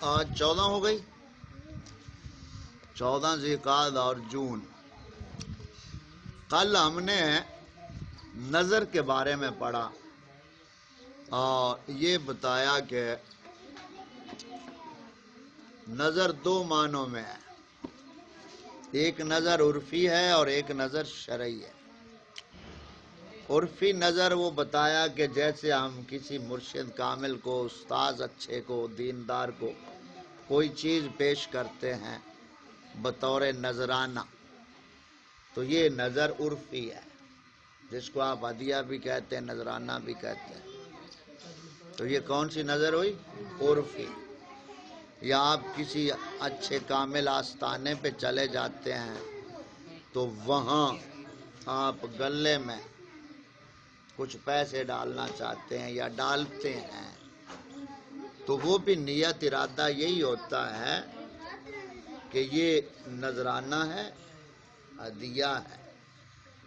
آج 14 ہو گئی، 14 ذی-القعدہ اور جون۔ کل ہم نے نظر کے بارے میں پڑھا اور یہ بتایا کہ نظر دو معنوں میں ہے، ایک نظر عرفی ہے اور ایک نظر شرعی ہے۔ عرفی نظر وہ بتایا کہ جیسے ہم کسی مرشد کامل کو، استاذ اچھے کو، دیندار کو کوئی چیز پیش کرتے ہیں بطور نذرانہ، تو یہ نظر عرفی ہے، جس کو آپ ہدیہ بھی کہتے ہیں، نذرانہ بھی کہتے ہیں۔ تو یہ کون سی نظر ہوئی؟ عرفی۔ یا آپ کسی اچھے کامل آستانے پہ چلے جاتے ہیں تو وہاں آپ گلے میں کچھ پیسے ڈالنا چاہتے ہیں یا ڈالتے ہیں، تو وہ بھی نیت ارادہ یہی ہوتا ہے کہ یہ نذرانہ ہے، ہدیہ ہے،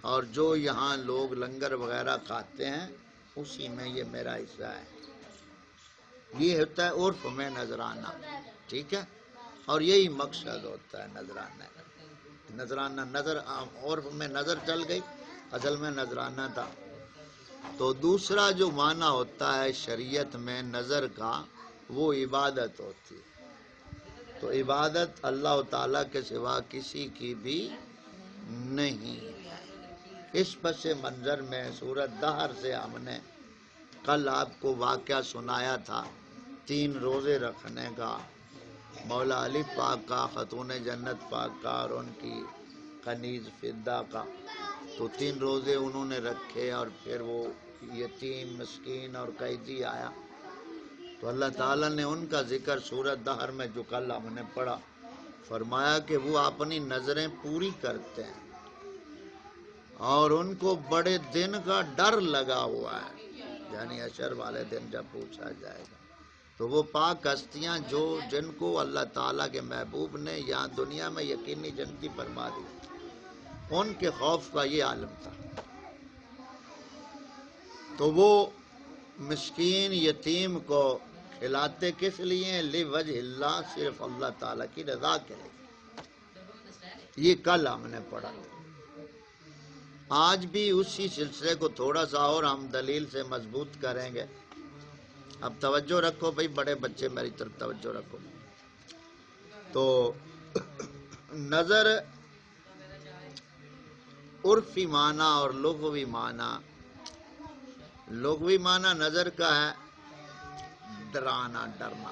اور جو یہاں لوگ لنگر وغیرہ کھاتے ہیں اسی میں یہ میرا حصہ ہے۔ یہ ہوتا ہے عرف میں نذرانہ، ٹھیک ہے، اور یہی مقصد ہوتا ہے نذرانہ۔ نذرانہ نظر عرف میں نظر چل گئی، اصل میں نذرانہ تھا۔ تو دوسرا جو معنی ہوتا ہے شریعت میں نظر کا، وہ عبادت ہوتی ہے۔ تو عبادت اللہ تعالیٰ کے سوا کسی کی بھی نہیں ہے۔ اس پس منظر میں سورۃ دہر سے ہم نے کل آپ کو واقعہ سنایا تھا 3 روزے رکھنے کا، مولا علی پاک کا، خاتون جنت پاک کا اور ان کی کنیز فدہ کا۔ تو 3 روزے انہوں نے رکھے اور پھر وہ یتیم، مسکین اور قیدی آیا، تو اللہ تعالیٰ نے ان کا ذکر سورۃ دہر میں جو کل ہم نے پڑھا، فرمایا کہ وہ اپنی نظریں پوری کرتے ہیں اور ان کو بڑے دن کا ڈر لگا ہوا ہے، یعنی حشر والے دن جب پوچھا جائے گا۔ تو وہ پاک ہستیاں جن کو اللہ تعالیٰ کے محبوب نے یہاں دنیا میں یقینی جنتی فرما دی، ان کے خوف کا یہ عالم تھا۔ تو وہ مسکین یتیم کو کھلاتے کس لیے؟ لِوَجْهِ اللہ، صرف اللہ تعالیٰ کی رضا کے لیے۔ یہ کل ہم نے پڑھا۔ آج بھی اسی سلسلے کو تھوڑا سا اور ہم دلیل سے مضبوط کریں گے۔ اب توجہ رکھو بھائی، بڑے بچے میری طرف توجہ رکھو۔ تو نظر عرفی معنی اور لغوی معنی، لغوی معنی نظر کا ہے ڈرانا، ڈرنا۔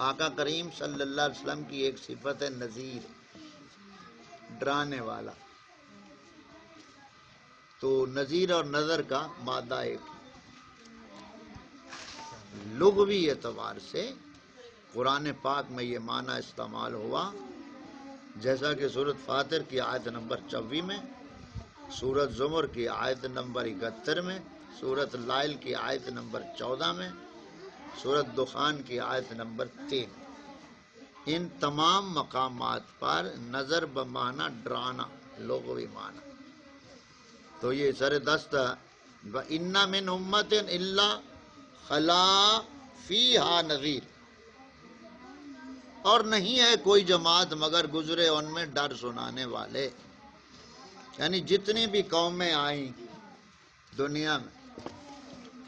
آقا کریم صلی اللہ علیہ وسلم کی ایک صفت ہے نذیر، ڈرانے والا۔ تو نذیر اور نظر کا مادہ ایک۔ لغوی اعتبار سے قرآن پاک میں یہ معنی استعمال ہوا، جیسا کہ سورۃ فاطر کی آیت نمبر 24 میں، سورۃ زمر کی آیت نمبر 71 میں، سورۃ لائل کی آیت نمبر 14 میں، سورۃ دخان کی آیت نمبر 3۔ ان تمام مقامات پر نظر بمعنی ڈرانا، لغوی معنی۔ تو یہ سر دست وَإِنَّ مِنْ أُمَّةٍ إِلَّا خَلَا فِيهَا نَذِيرٌ، اور نہیں ہے کوئی جماعت مگر گزرے ان میں ڈر سنانے والے۔ یعنی جتنی بھی قومیں آئیں دنیا میں،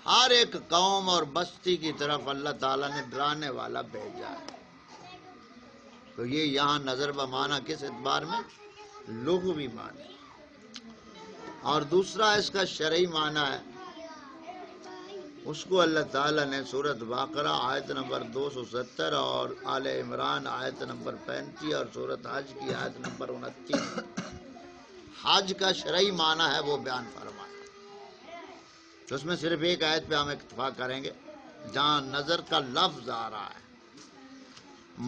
ہر ایک قوم اور بستی کی طرف اللہ تعالیٰ نے ڈرانے والا بھیجا ہے۔ تو یہ یہاں نظر بمعنی کس اعتبار میں؟ لغوی معنی۔ اور دوسرا اس کا شرعی معنی ہے، اس کو اللہ تعالیٰ نے سورۃ بقرہ آیت نمبر 270 اور آل عمران آیت نمبر 35 اور سورۃ حج کی آیت نمبر 29، حج کا شرعی معنی ہے وہ بیان فرمایا۔ تو اس میں صرف ایک آیت پہ ہم اتفاق کریں گے جہاں نظر کا لفظ آ رہا ہے،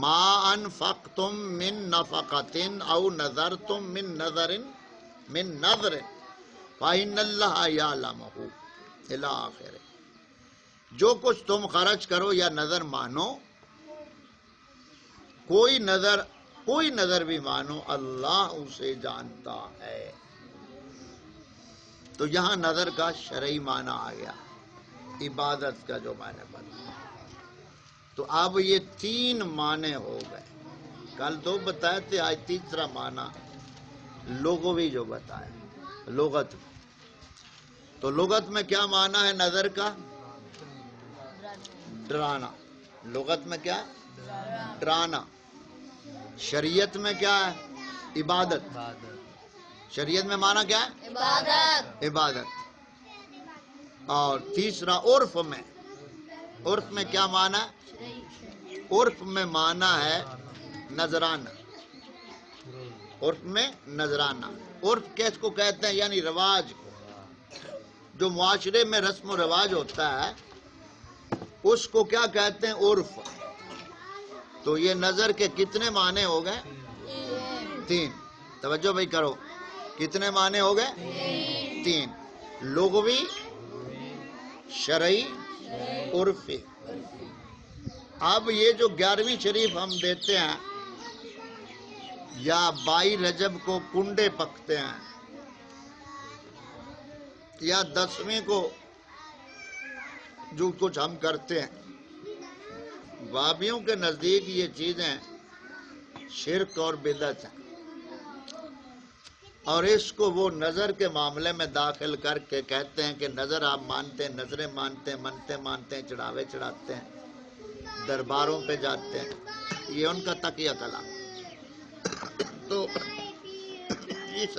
ما انفقتم من نفقۃ او نذرتم من نذر فإن اللہ یعلمہ الی آخرہ۔ جو کچھ تم خرچ کرو یا نظر مانو، کوئی نظر بھی مانو، اللہ اسے جانتا ہے۔ تو یہاں نظر کا شرعی معنی آ گیا، عبادت کا جو میں نے بتایا۔ تو اب یہ 3 معنی ہو گئے. کل 2 بتائے تھے، آج تیسرا معنی لغوی جو بتایا لغت میں. تو لغت میں کیا معنی ہے نظر کا؟ ڈرانا. لغت میں کیا؟ ڈرانا. شریعت میں کیا ہے؟ عبادت. شریعت میں معنی کیا ہے؟ عبادت. عبادت. اور تیسرا عرف میں. عرف میں کیا معنی ہے؟ عرف میں معنی ہے نذرانہ. عرف میں نذرانہ. عرف کس کو کہتے ہیں؟ یعنی رواج. جو معاشرے میں رسم و رواج ہوتا ہے اس کو کیا کہتے ہیں؟ عرف. تو یہ نظر کے کتنے معنی ہو گئے؟ 3. توجہ بھائی کرو. کتنے معنی ہو گئے؟ 3. لغوی، شرعی، عرفی. اب یہ جو 11ویں شریف ہم دیتے ہیں یا 22 رجب کو کنڈے پکتے ہیں یا 10ویں کو جو کچھ ہم کرتے ہیں، وہابیوں کے نزدیک یہ چیزیں شرک اور بدعت ہیں، اور اس کو وہ نظر کے معاملے میں داخل کر کے کہتے ہیں کہ نظر آپ مانتے ہیں، نظریں مانتے ہیں، منتیں مانتے ہیں، چڑھاوے چڑھاتے ہیں، درباروں پہ جاتے ہیں. یہ ان کا تقیہ کلام. تو اس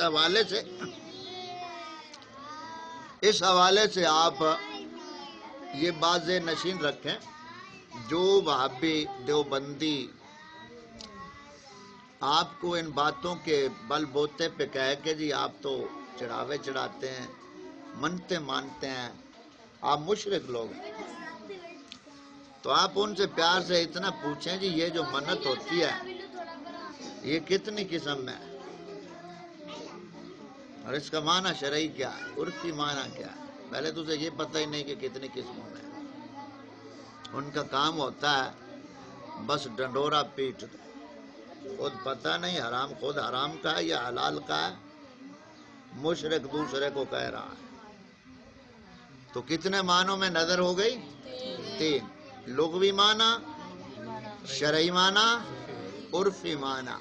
حوالے سے آپ یہ بات ذہن نشین رکھیں، جو وہابی دیوبندی آپ کو ان باتوں کے بل بوتے پہ کہے کہ جی آپ تو چڑھاوے چڑھاتے ہیں، منتے مانتے ہیں، آپ مشرک لوگ ہیں، تو آپ ان سے پیار سے اتنا پوچھیں جی یہ جو منت ہوتی ہے یہ کتنی قسم میں ہے، اور اس کا معنی شرعی کیا ہے، عرفی معنی کیا ہے. پہلے تو اسے یہ پتہ ہی نہیں کہ کتنی قسموں میں ہے. ان کا کام ہوتا ہے بس ڈنڈورا پیٹ دو، خود پتہ نہیں حرام خود حرام کا ہے یا حلال کا ہے، مشرک دوسرے کو کہہ رہا ہے. تو کتنے معنوں میں نظر ہو گئی؟ 3. لغوی معنی، شرعی معنی، عرفی معنی.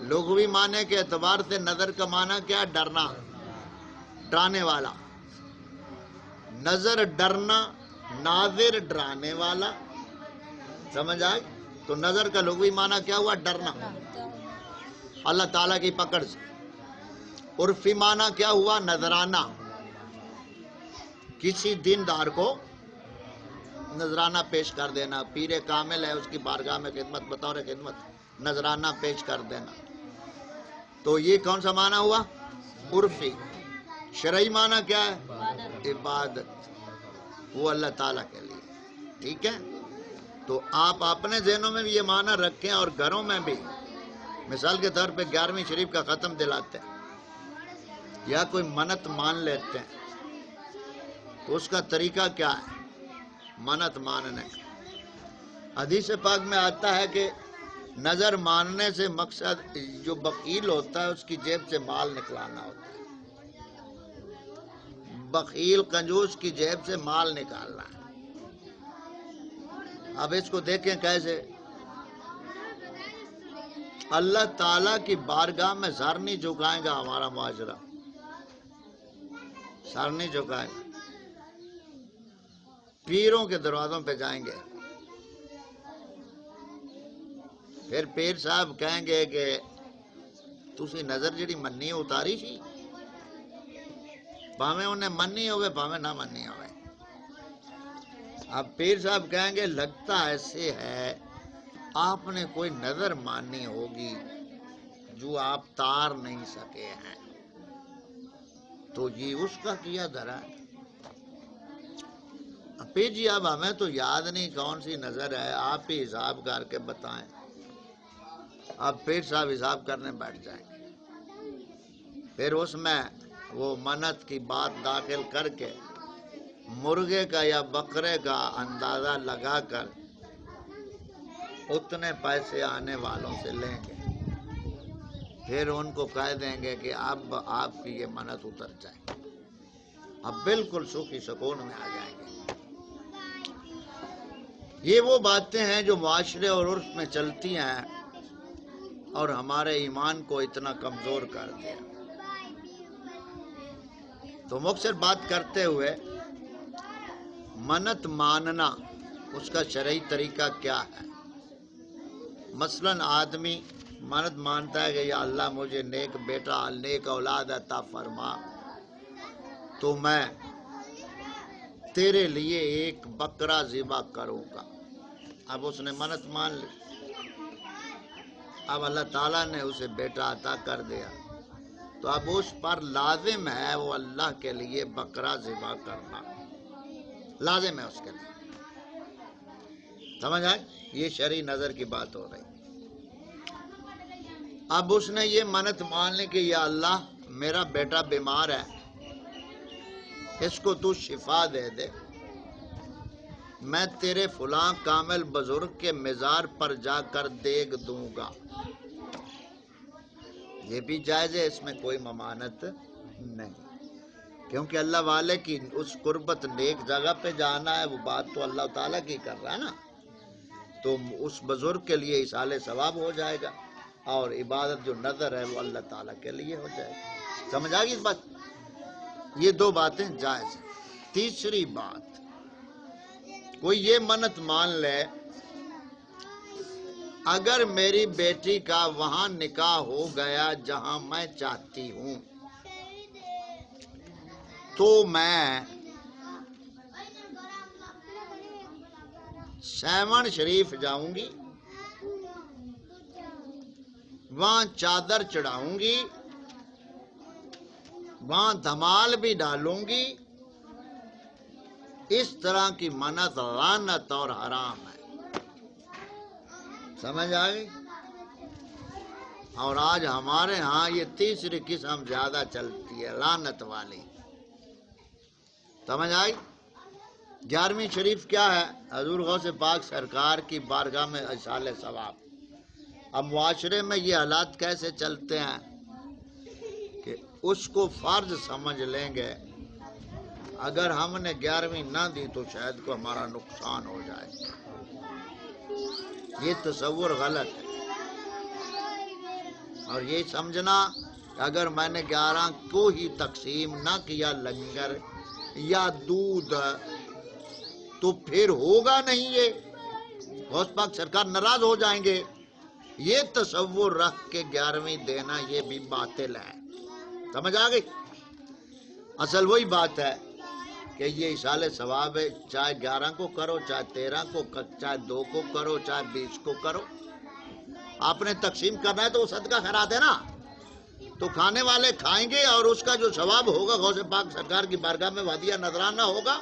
لغوی معنی کے اعتبار سے نظر کا معنی کیا؟ ڈرنا، ڈرانے والا. نظر ڈرنا، ناظر ڈرانے والا. سمجھ آئے؟ تو نظر کا لغوی معنی کیا ہوا؟ ڈرنا اللہ تعالیٰ کی پکڑ سے. عرفی معنی کیا ہوا؟ نذرانہ. کسی دیندار کو نذرانہ پیش کر دینا. پیر کامل ہے، اس کی بارگاہ میں خدمت، بطور خدمت نذرانہ پیش کر دینا. تو یہ کون سا معنی ہوا؟ عرفی. شرعی معنی کیا ہے؟ عبادت، وہ اللہ تعالیٰ کے لیے. ٹھیک ہے؟ تو آپ اپنے ذہنوں میں بھی یہ معنی رکھیں اور گھروں میں بھی. مثال کے طور پہ 11ویں شریف کا ختم دلاتے ہیں یا کوئی منت مان لیتے ہیں تو اس کا طریقہ کیا ہے منت ماننے کا؟ حدیث پاک میں آتا ہے کہ نظر ماننے سے مقصد جو بخیل ہوتا ہے اس کی جیب سے مال نکلانا ہوتا ہے. بخیل کنجوس کی جیب سے مال نکالنا ہے. اب اس کو دیکھیں کیسے. اللہ تعالیٰ کی بارگاہ میں سر نہیں جھکائے گا ہمارا معاشرہ، سر نہیں جھکائے گا. پیروں کے دروازوں پہ جائیں گے، پھر پیر صاحب کہیں گے کہ تسی نظر جڑی منی اتاری سی، بھاویں انہیں منی ہوئے بھاویں نہ منی ہوئے. اب پیر صاحب کہیں گے لگتا ایسے ہے آپ نے کوئی نظر مانی ہوگی جو آپ تار نہیں سکے ہیں، تو یہ اس کا کیا دھرا ہے. پیر جی اب ہمیں تو یاد نہیں کون سی نظر ہے، آپ ہی حساب کر کے بتائیں. اب پیر صاحب حساب کرنے بیٹھ جائیں گے، پھر اس میں وہ منت کی بات داخل کر کے مرغے کا یا بکرے کا اندازہ لگا کر اتنے پیسے آنے والوں سے لیں گے، پھر ان کو کہہ دیں گے کہ اب آپ کی یہ منت اتر جائے. اب بالکل سکھی سکون میں آ جائیں گے. یہ وہ باتیں ہیں جو معاشرے اور عرف میں چلتی ہیں اور ہمارے ایمان کو اتنا کمزور کر دیا۔ تو مختصر بات کرتے ہوئے، منت ماننا اس کا شرعی طریقہ کیا ہے؟ مثلاً آدمی منت مانتا ہے کہ یا اللہ مجھے نیک بیٹا نیک اولاد عطا فرما تو میں تیرے لیے ایک بکرا ذبح کروں گا۔ اب اس نے منت مان لی، اب اللہ تعالیٰ نے اسے بیٹا عطا کر دیا، تو اب اس پر لازم ہے وہ اللہ کے لیے بکرا ذبح کرنا، لازم ہے اس کے لیے۔ سمجھ آئے؟ یہ شرعی نظر کی بات ہو رہی۔ اب اس نے یہ منت مان لی کہ یا اللہ میرا بیٹا بیمار ہے، اس کو تو شفا دے دے، میں تیرے فلاں کامل بزرگ کے مزار پر جا کر دیگ دوں گا۔ یہ بھی جائز ہے، اس میں کوئی ممانعت نہیں، کیونکہ اللہ والے کی اس قربت نیک جگہ پہ جانا ہے، وہ بات تو اللہ تعالیٰ کی کر رہا ہے نا، تو اس بزرگ کے لیے ایصال ثواب ہو جائے گا، اور عبادت جو نظر ہے وہ اللہ تعالیٰ کے لیے ہو جائے گا۔ سمجھ آ گئی اس بات؟ یہ دو باتیں جائز ہیں۔ تیسری بات، کوئی یہ منت مان لے اگر میری بیٹی کا وہاں نکاح ہو گیا جہاں میں چاہتی ہوں تو میں سیون شریف جاؤں گی، وہاں چادر چڑھاؤں گی، وہاں دھمال بھی ڈالوں گی۔ اس طرح کی منت لعنت اور حرام ہے۔ سمجھ آئی؟ اور آج ہمارے ہاں یہ تیسری قسم زیادہ چلتی ہے، لعنت والی۔ سمجھ آئی؟ 11ویں شریف کیا ہے؟ حضور غوث پاک سرکار کی بارگاہ میں ایصال ثواب۔ اب معاشرے میں یہ حالات کیسے چلتے ہیں کہ اس کو فرض سمجھ لیں گے، اگر ہم نے 11ویں نہ دی تو شاید کو ہمارا نقصان ہو جائے۔ یہ تصور غلط ہے، اور یہ سمجھنا کہ اگر میں نے 11 کو ہی تقسیم نہ کیا لنگر یا دودھ تو پھر ہوگا نہیں، یہ غوث پاک سرکار ناراض ہو جائیں گے۔ یہ تصور رکھ کے 11ویں دینا یہ بھی باطل ہے۔ سمجھ آ گئی؟ اصل وہی بات ہے کہ یہ ایصال ثواب ہے، چاہے 11 کو کرو، چاہے 13 کو، چاہے 2 کو کرو، چاہے 20 کو کرو۔ آپ نے تقسیم کرنا ہے تو وہ صدقہ خیرات ہے نا، تو کھانے والے کھائیں گے اور اس کا جو ثواب ہوگا غوث پاک سرکار کی بارگاہ میں وعدیہ نذرانہ ہوگا،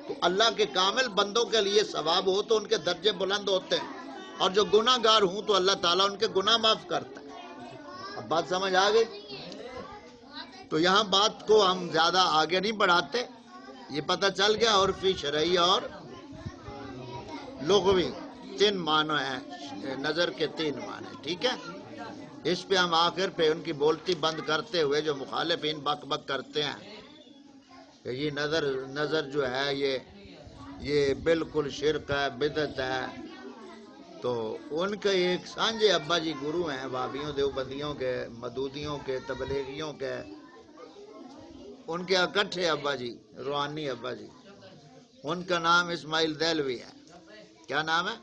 تو اللہ کے کامل بندوں کے لیے ثواب ہو تو ان کے درجے بلند ہوتے ہیں، اور جو گناہ گار ہوں تو اللہ تعالیٰ ان کے گناہ معاف کرتا ہے۔ اب بات سمجھ آ گئی؟ تو یہاں بات کو ہم زیادہ آگے نہیں بڑھاتے، یہ پتہ چل گیا عرفی، شرعی اور لغوی 3 معنی ہیں، نظر کے 3 معنی، ٹھیک ہے؟ اس پہ ہم آخر پہ ان کی بولتی بند کرتے ہوئے جو مخالفین بک بک کرتے ہیں کہ یہ نظر جو ہے یہ بالکل شرک ہے، بدعت ہے، تو ان کے ایک سانجے ابا جی گرو ہیں، وہابیوں دیوبندیوں کے، مدودیوں کے، تبلیغیوں کے، ان کے اکٹھے ابا جی، روحانی ابا جی، ان کا نام اسماعیل دہلوی ہے۔ کیا نام ہے؟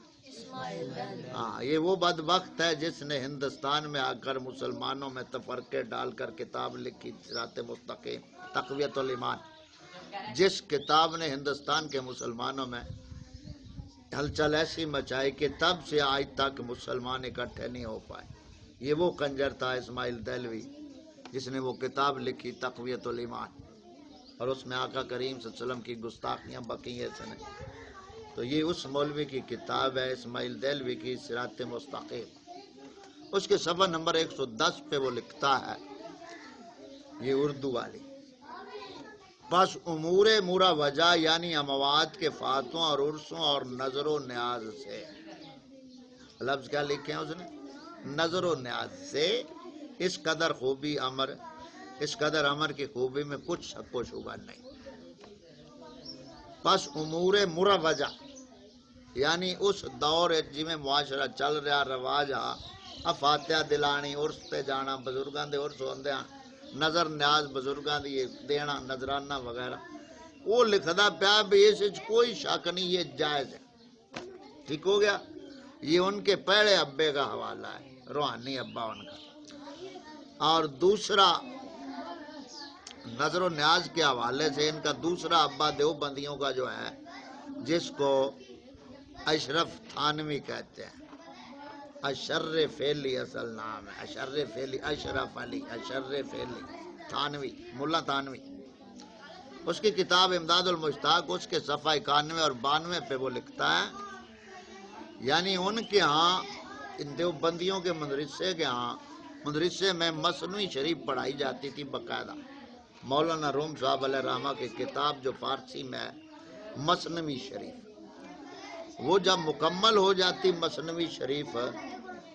ہاں، یہ وہ بدبخت ہے جس نے ہندوستان میں آ کر مسلمانوں میں تفرقے ڈال کر کتاب لکھی صراط مستقیم، تقویت الایمان۔ جس کتاب نے ہندوستان کے مسلمانوں میں ہلچل ایسی مچائی کہ تب سے آج تک مسلمان اکٹھے نہیں ہو پائے۔ یہ وہ کنجر تھا اسماعیل دہلوی جس نے وہ کتاب لکھی تقویت الایمان، اور اس میں آقا کریم صلی اللہ علیہ وسلم کی گستاخیاں بکی ہیں اس نے۔ تو یہ اس مولوی کی کتاب ہے اسماعیل دہلوی کی صراط مستقیم۔ اس کے صفحہ نمبر 110 پہ وہ لکھتا ہے، یہ اردو والی، پس امور مروجہ یعنی اموات کے فاتحوں اور عرسوں اور نظر و نیاز سے، لفظ کیا لکھے ہیں اس نے؟ نظر و نیاز سے اس قدر امر کی خوبی میں کچھ شک و شبہ نہیں۔ پس امور مروجہ یعنی اس دور جی میں معاشرہ چل رہا رواج فاتحہ دلانی عرس تے جانا بزرگاں دے عرس ہوندے نظر نیاز بزرگاں دی دینا نظرانہ وغیرہ وہ لکھدا پیا بھی اس وچ کوئی شک نہیں یہ جائز ہے. ٹھیک ہو گیا. یہ ان کے پہلے ابے کا حوالہ ہے روحانی ابا ان کا. اور دوسرا نظر و نیاز کے حوالے سے ان کا دوسرا ابا دیوبندیوں کا جو ہے جس کو اشرف تھانوی کہتے ہیں. اشر فیلی اصل نام ہے. اشر فیلی اشرف علی اشر فیلی تھانوی ملا تھانوی. اس کی کتاب امداد المشتاق اس کے صفحہ 91 اور 92 پہ وہ لکھتا ہے یعنی ان کے ہاں ان دیوبندیوں کے مدرسے میں مصنوعی شریف پڑھائی جاتی تھی باقاعدہ. مولانا روم صاحب علیہ رحمہ کی کتاب جو فارسی میں ہے مصنوعی شریف وہ جب مکمل ہو جاتی مصنوعی شریف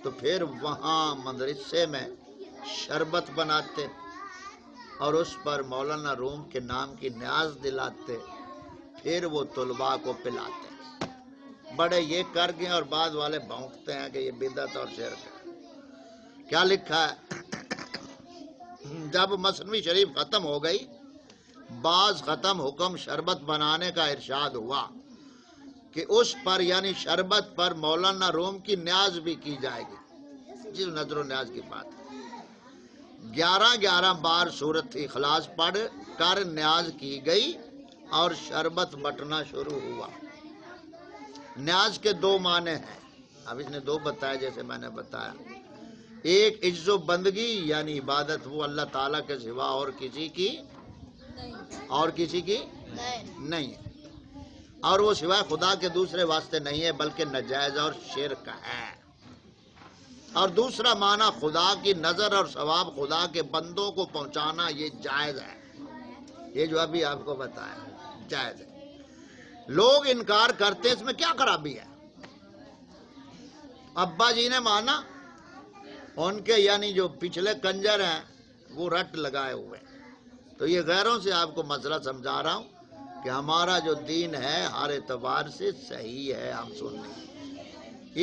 تو پھر وہاں مدرسے میں شربت بناتے اور اس پر مولانا روم کے نام کی نیاز دلاتے پھر وہ طلباء کو پلاتے. بڑے یہ کر گئے اور بعد والے بھونکتے ہیں کہ یہ بدعت اور شرک ہے. کیا لکھا ہے جب مصنوعی شریف ختم ہو گئی بعض ختم حکم شربت بنانے کا ارشاد ہوا کہ اس پر یعنی شربت پر مولانا روم کی نیاز بھی کی جائے گی. جس نظر و نیاز کی بات 11 بار سورت اخلاص پڑھ کر نیاز کی گئی اور شربت بٹنا شروع ہوا. نیاز کے 2 معنی ہیں. اب اس نے 2 بتایا جیسے میں نے بتایا. ایک عجز و بندگی یعنی عبادت وہ اللہ تعالیٰ کے سوا اور کسی کی نہیں ہے اور وہ سوائے خدا کے دوسرے واسطے نہیں ہے بلکہ ناجائز اور شرک ہے. اور دوسرا معنی خدا کی نظر اور ثواب خدا کے بندوں کو پہنچانا یہ جائز ہے. یہ جو ابھی آپ کو بتایا جائز ہے. لوگ انکار کرتے اس میں کیا خرابی ہے. ابا جی نے مانا ان کے یعنی جو پچھلے کنجر ہیں وہ رٹ لگائے ہوئے. تو یہ غیروں سے آپ کو مسئلہ سمجھا رہا ہوں کہ ہمارا جو دین ہے ہر اعتبار سے صحیح ہے. ہم سنیں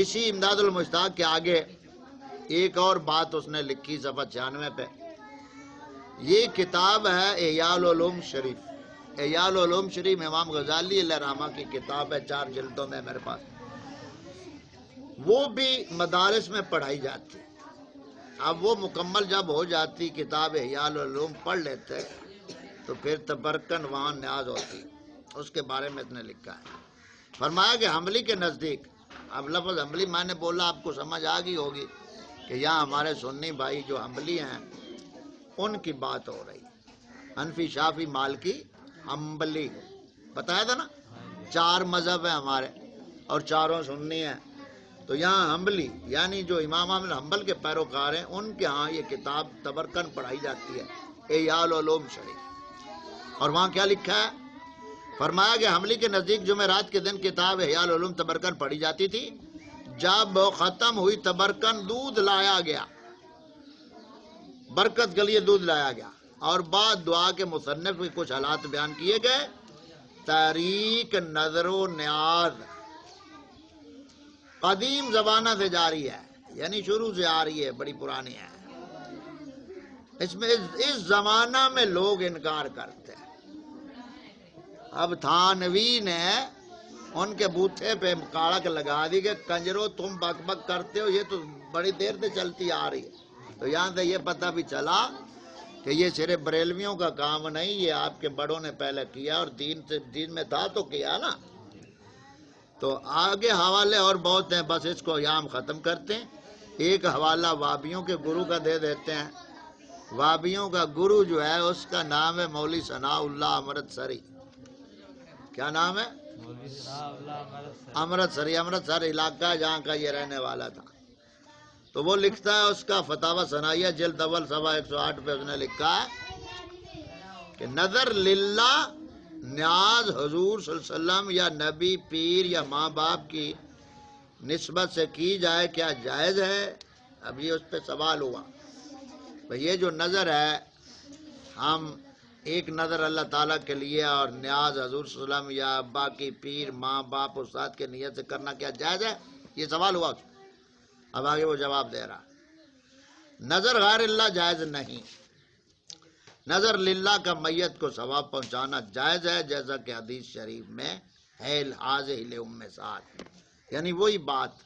اسی امداد المشتاق کے آگے ایک اور بات اس نے لکھی صفحہ 96 پہ. یہ کتاب ہے احیاء العلوم شریف. احیاء العلوم شریف امام غزالی علیہ رحمہ کی کتاب ہے 4 جلدوں میں میرے پاس. وہ بھی مدارس میں پڑھائی جاتی. اب وہ مکمل جب ہو جاتی کتاب احیاء العلوم پڑھ لیتے تو پھر تبرکن وہاں نیاز ہوتی. اس کے بارے میں اس نے لکھا ہے. فرمایا کہ حنبلی کے نزدیک اب لفظ حنبلی میں نے بولا آپ کو سمجھ آ گئی ہوگی کہ یہاں ہمارے سنی بھائی جو حنبلی ہیں ان کی بات ہو رہی. حنفی شافی مالکی حنبلی بتایا تھا نا 4 مذہب ہیں ہمارے اور چاروں سنی ہیں. تو یہاں حنبلی یعنی جو امام احمد حنبل کے پیروکار ہیں ان کے ہاں یہ کتاب تبرکن پڑھائی جاتی ہے احیاء العلوم شریف. اور وہاں کیا لکھا ہے فرمایا کہ حنبلی کے نزدیک جمعرات کے دن کتاب احیاء العلوم تبرکن پڑھی جاتی تھی. جب ختم ہوئی تبرکن دودھ لایا گیا برکت کے لیے دودھ لایا گیا اور بعد دعا کے مصنف کے کچھ حالات بیان کیے گئے. تحریک نظر و نیاز قدیم زمانہ سے جاری ہے یعنی شروع سے آ رہی ہے بڑی پرانی ہے. اس میں اس زمانہ میں لوگ انکار کرتے ہیں. اب تھانوی نے ان کے بوتھے پہ کاڑک لگا دی کہ کنجرو تم بک بک کرتے ہو یہ تو بڑی دیر سے چلتی آ رہی ہے. تو یہاں سے یہ پتہ بھی چلا کہ یہ صرف بریلویوں کا کام نہیں یہ آپ کے بڑوں نے پہلے کیا اور دین میں تھا تو کیا نا. تو آگے حوالے اور بہت ہیں بس اس کو یہاں ہم ختم کرتے ہیں. ایک حوالہ وابیوں کے گرو کا دے دیتے ہیں. وابیوں کا گرو جو ہے اس کا نام ہے مولوی ثناء اللہ امرتسری. کیا نام ہے امرتسری. امرتسر علاقہ ہے جہاں کا یہ رہنے والا تھا. تو وہ لکھتا ہے اس کا فتاوی ثنائیہ جلد اول صفحہ 108 پہ اس نے لکھا ہے کہ نظر للہ نیاز حضور صلی اللہ علیہ وسلم یا نبی پیر یا ماں باپ کی نسبت سے کی جائے کیا جائز ہے. اب یہ اس پہ سوال ہوا. یہ جو نظر ہے ہم ایک نظر اللہ تعالیٰ کے لیے اور نیاز حضور صلی اللہ علیہ وسلم یا ابا کی پیر ماں باپ استاد کے نیت سے کرنا کیا جائز ہے؟ یہ سوال ہوا اس کو. اب آگے وہ جواب دے رہا. نظر غیر اللہ جائز نہیں. نظر للہ کا میت کو ثواب پہنچانا جائز ہے، جیسا کہ حدیث شریف میں ہے الحاظ ام سعد. یعنی وہی بات،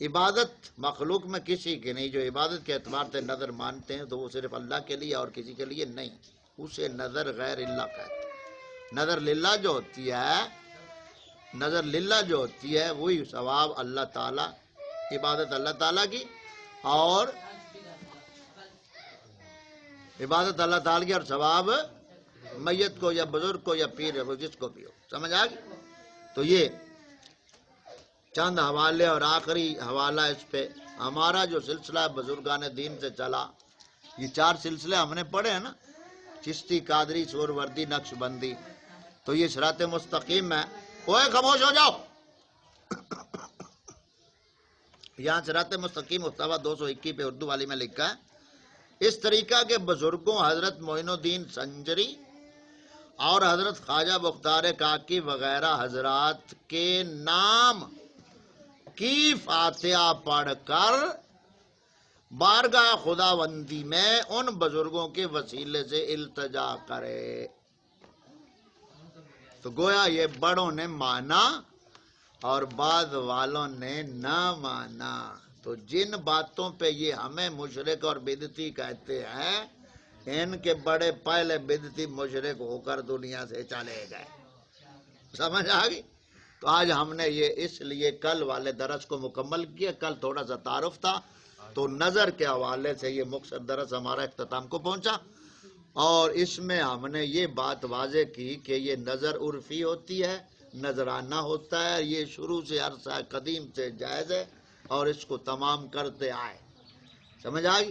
عبادت مخلوق میں کسی کی نہیں. جو عبادت کے اعتبار سے نظر مانتے ہیں تو وہ صرف اللہ کے لیے اور کسی کے لیے نہیں، اسے نظر غیر اللہ کہتے ہیں. نظر للہ جو ہوتی ہے، نظر للہ جو ہوتی ہے وہی ثواب اللہ تعالیٰ، عبادت اللہ تعالیٰ کی اور عبادت اللہ تعالیٰ کی اور ثواب میت کو یا بزرگ کو یا پیر ہے جس کو بھی ہو. سمجھ آ گئی؟ تو یہ چند حوالے اور آخری حوالہ اس پہ. ہمارا جو سلسلہ بزرگان دین سے چلا، یہ 4 سلسلے ہم نے پڑھے ہیں نا، چشتی، قادری، سہروردی، نقش بندی. تو یہ صراط مستقیم ہے. اوے خاموش ہو جاؤ. یہاں صراط مستقیم محتویٰ 221 پہ اردو والی میں لکھا ہے. اس طریقہ کے بزرگوں حضرت معین الدین سنجری اور حضرت خواجہ مختار کاکی وغیرہ حضرات کے نام کی فاتحہ پڑھ کر بارگاہ خداوندی میں ان بزرگوں کے وسیلے سے التجا کرے. تو گویا یہ بڑوں نے مانا اور بعد والوں نے نہ مانا. تو جن باتوں پہ یہ ہمیں مشرک اور بدعتی کہتے ہیں، ان کے بڑے پہلے بدعتی مشرک ہو کر دنیا سے چلے گئے. سمجھ آ گئی؟ تو آج ہم نے یہ اس لیے کل والے درس کو مکمل کیا. کل تھوڑا سا تعارف تھا، تو نظر کے حوالے سے یہ مختصر درس ہمارا اختتام کو پہنچا. اور اس میں ہم نے یہ بات واضح کی کہ یہ نظر عرفی ہوتی ہے، نظرانہ ہوتا ہے. یہ شروع سے عرصہ قدیم سے جائز ہے اور اس کو تمام کرتے آئے. سمجھ آئی؟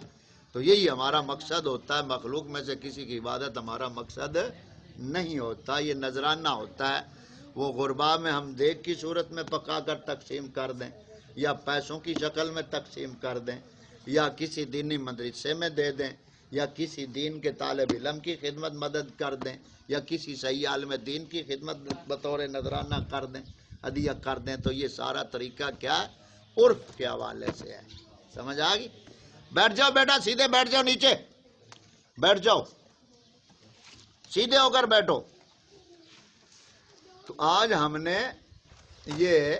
تو یہی ہمارا مقصد ہوتا ہے. مخلوق میں سے کسی کی عبادت ہمارا مقصد نہیں ہوتا، یہ نذرانہ ہوتا ہے. وہ غربا میں ہم دیگ کی صورت میں پکا کر تقسیم کر دیں، یا پیسوں کی شکل میں تقسیم کر دیں، یا کسی دینی مدرسے میں دے دیں، یا کسی دین کے طالب علم کی خدمت مدد کر دیں، یا کسی صحیح عالم دین کی خدمت بطور نذرانہ کر دیں، ہدیہ کر دیں. تو یہ سارا طریقہ کیا ہے؟ عرف کے حوالے سے ہے. سمجھ آ گئی؟ بیٹھ جاؤ بیٹا، سیدھے بیٹھ جاؤ، نیچے بیٹھ جاؤ، سیدھے ہو کر بیٹھو. تو آج ہم نے یہ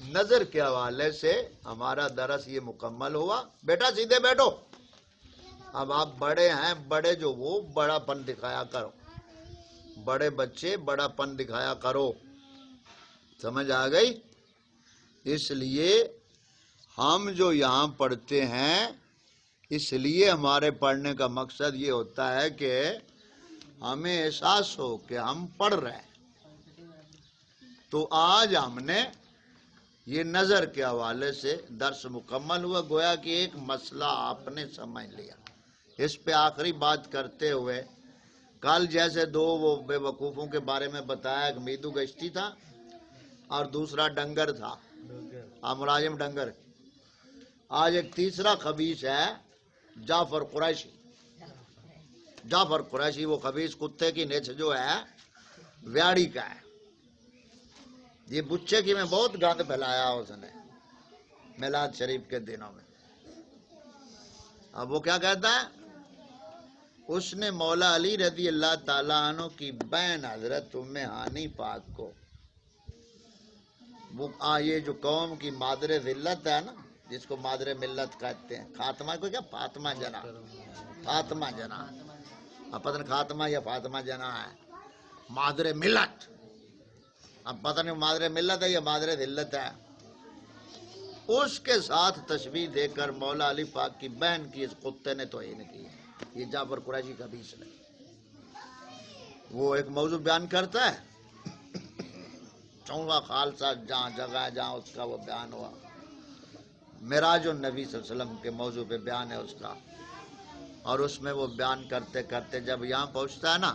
نظر کے حوالے سے ہمارا درس یہ مکمل ہوا. بیٹا سیدھے بیٹھو. اب آپ بڑے ہیں، بڑے جو وہ بڑا پن دکھایا کرو، بڑے بچے بڑا پن دکھایا کرو. سمجھ آ گئی؟ اس لیے ہم جو یہاں پڑھتے ہیں، اس لیے ہمارے پڑھنے کا مقصد یہ ہوتا ہے کہ ہمیں احساس ہو کہ ہم پڑھ رہے ہیں. تو آج ہم نے یہ نظر کے حوالے سے درس مکمل ہوا. گویا کہ ایک مسئلہ آپ نے سمجھ لیا. اس پہ آخری بات کرتے ہوئے، کل جیسے 2 وہ بے وقوفوں کے بارے میں بتایا، ایک میدو گشتی تھا اور دوسرا ڈنگر تھا، ملازم ڈنگر. آج ایک تیسرا خبیث ہے، جعفر قریشی. جعفر قریشی وہ خبیث کتے کی نچ جو ہے ویاڑی کا ہے. یہ بچے کی میں بہت گند پھیلایا اس نے میلاد شریف کے دنوں میں. اب وہ کیا کہتا ہے؟ اس نے مولا علی رضی اللہ تعالیٰ عنہ کی بہن حضرت ام ہانی پاک کو، وہ یہ جو قوم کی مادر ذلت ہے نا، جس کو مادر ملت کہتے ہیں، خاتمہ کو کیا فاطمہ جنا، فاطمہ جنا، اب پتہ نہیں خاتمہ یا فاطمہ جنا ہے، مادر ملت. اب پتہ نہیں مادر ملت ہے یا مادر ذلت ہے. اس کے ساتھ تشبیہ دے کر مولا علی پاک کی بہن کی اس کتے نے توہین کی. یہ جعفر قریشی کا بیچ ہے. وہ ایک موضوع بیان کرتا ہے، 14واں خالصہ جہاں جگہ ہے جہاں اس کا وہ بیان ہوا، معراج النبی صلی اللہ علیہ وسلم کے موضوع پہ بیان ہے اس کا. اور اس میں وہ بیان کرتے کرتے جب یہاں پہنچتا ہے نا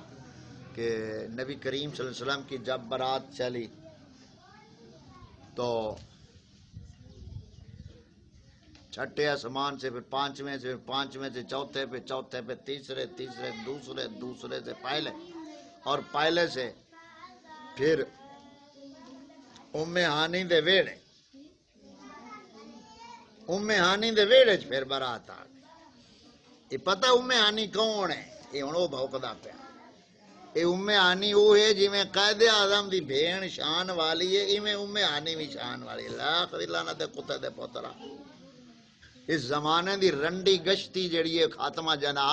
کہ نبی کریم صلی اللہ علیہ وسلم کی جب برات چلی تو چھٹے آسمان سے، پھر پانچویں سے، پانچویں سے چوتھے پہ، چوتھے پہ تیسرے، تیسرے دوسرے، دوسرے سے پہلے، اور پہلے سے پھر ام ہانی دے ویڑے، ام ہانی دے ویڑے پھر برات آ گئی۔ یہ پتہ ام ہانی کون ہے؟ یہ ہن او بھوکدا پیا۔ یہ ام ہانی وہ ہے جی میں قائد اعظم دی بھین شان والی ہے، ایویں ام ہانی بھی شان والی ہے۔ لاکھ لعنت کتے دے پترا، اس زمانے دی رنڈی گشتی جڑی ہے خاتمہ جنا،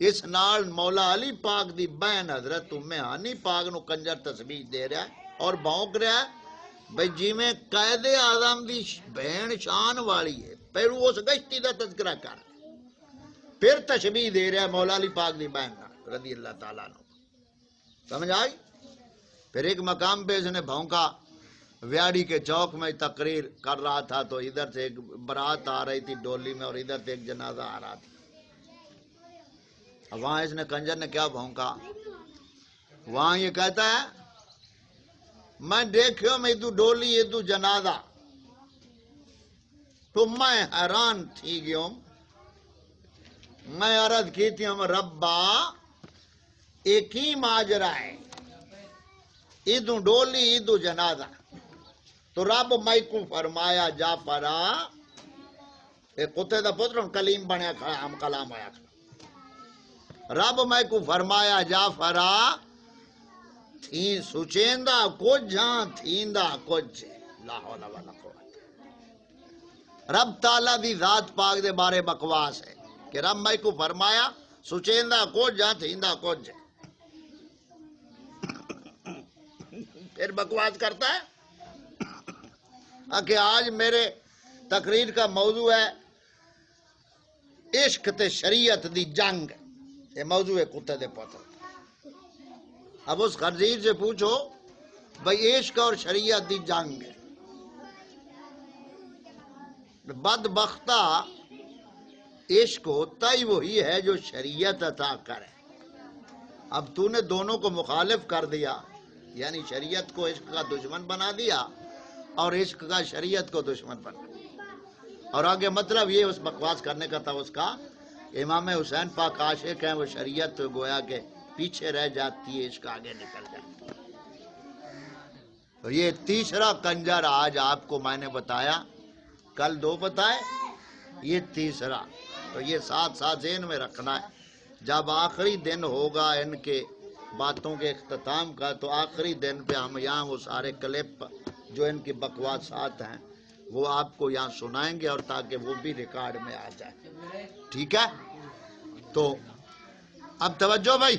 اس نال مولا علی پاک دی بہن حضرت ام ہانی پاک نو کنجر تسبیح دے رہا ہے اور بھونک رہا ہے بھئی جی میں قائد اعظم دی بہن شان والی ہے، پہلو اس گشتی دا تذکرہ کر، پھر تشبیح دے رہا ہے مولا علی پاک دی بہن رضی اللہ تعالیٰ عنہ۔ سمجھ آئی؟ پھر ایک مقام پہ اس نے بھونکا، ویاڑی کے چوک میں تقریر کر رہا تھا تو ادھر سے ایک برات آ رہی تھی ڈولی میں اور ادھر سے ایک جنازہ آ رہا تھا۔ وہاں اس نے کنجر نے کیا بھونکا، وہاں یہ کہتا ہے میں دیکھو میں تو ڈولی یہ تو جنازہ تو میں حیران تھی گیوں، میں عرض کی تھی ہم ربا ایک ہی ماجرا ہے، ادو ڈولی ادو جنازہ، تو رب میں کو فرمایا جعفرا، ایک کتے دا پتر کلیم بنیا کھڑا ہم کلام آیا کھڑا، رب میں کو فرمایا جعفرا تھی سچیندہ کچھ ہاں تھیندا کچھ، لا حول ولا قوت۔ رب تعالیٰ دی ذات پاک دے بارے بکواس ہے کہ رب میں کو فرمایا سچیندہ کچھ ہاں تھیندا کچھ، پھر بکواس کرتا ہے کہ آج میرے تقریر کا موضوع ہے عشق تے شریعت دی جنگ، یہ موضوع ہے کتے دے پتر۔ اب اس خنزیر سے پوچھو بھئی عشق اور شریعت دی جنگ ہے، بدبختہ عشق ہوتا ہی وہی ہے جو شریعت عطا کرے۔ اب تو نے دونوں کو مخالف کر دیا، یعنی شریعت کو عشق کا دشمن بنا دیا اور عشق کا شریعت کو دشمن بنا دیا، اور آگے مطلب یہ اس بکواس کرنے کا تھا اس کا، امام حسین پاک عاشق ہیں، وہ شریعت گویا کہ پیچھے رہ جاتی ہے، عشق آگے نکل جاتی ہے۔ تو یہ تیسرا کنجر آج آپ کو میں نے بتایا، کل دو بتائے، یہ تیسرا، تو یہ ساتھ ساتھ ذہن میں رکھنا ہے۔ جب آخری دن ہوگا ان کے باتوں کے اختتام کا تو آخری دن پہ ہم یہاں وہ سارے کلپ جو ان کی بکواسات ہیں وہ آپ کو یہاں سنائیں گے، اور تاکہ وہ بھی ریکارڈ میں آ جائے، ٹھیک ہے؟ تو اب توجہ بھائی،